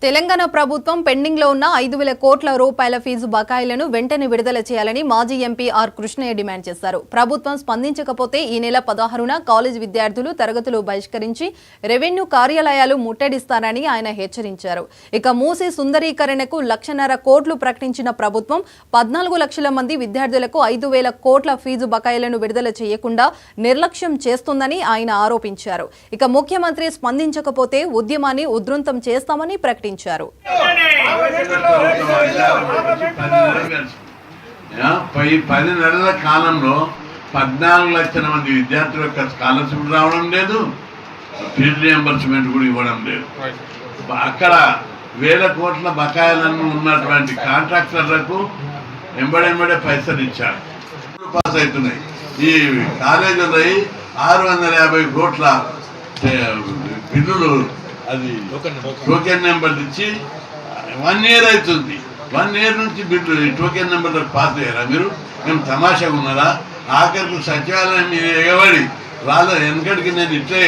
తెలంగాణ ప్రభుత్వం పెండింగ్ లో ఉన్న 5,000 కోట్ల రూపాయల ఫీజు బకాయిలను వెంటనే విడుదల చేయాలని మాజీ ఎంపీ ఆర్ కృష్ణయ్య డిమాండ్ చేశారు. ప్రభుత్వం స్పందించకపోతే ఈ నెల 16న కాలేజ్ విద్యార్థులు తరగతులు బహిష్కరించి రెవెన్యూ కార్యాలయాలు ముట్టడిస్తారని ఆయన హెచ్చరించారు. ఇక మూసీ సుందరీకరణకు 1,50,000 కోట్లు ప్రకటించిన ప్రభుత్వం 14 లక్షల మంది విద్యార్థులకు 5,000 కోట్ల ఫీజు బకాయిలను విడుదల చేయకుండా నిర్లక్ష్యం చేస్తుందని ఆయన ఆరోపించారు. ఇక ముఖ్యమంత్రి స్పందించకపోతే ఉద్యమాన్ని ఉధృతం చేస్తామని ప్రకటించారు. 10 నెలల కాలంలో 14 లక్షల మంది విద్యార్థుల యొక్క స్కాలర్షిప్ రావడం లేదు, ఫీజు రియంబర్స్మెంట్ కూడా ఇవ్వడం లేదు. అక్కడ 1,000 కోట్ల బకాయిలను ఉన్నటువంటి కాంట్రాక్టర్లకు ఎంబడెంబడే పైసలు ఇచ్చారు, పాస్ అవుతున్నాయి. ఈ కాలేజీలో 650 కోట్ల బిల్లులు అది టోకెన్ నెంబర్లు ఇచ్చి 1 ఇయర్ అవుతుంది. 1 ఇయర్ నుంచి బిల్లు టోకెన్ నెంబర్లకు పాస్ అయ్యారా మీరు? మేము తమాషాగా ఉన్నారా? ఆఖరికి సచివాలయం మీద ఎగబడి రాలేదు. వెనకడికి నేను ఇట్లే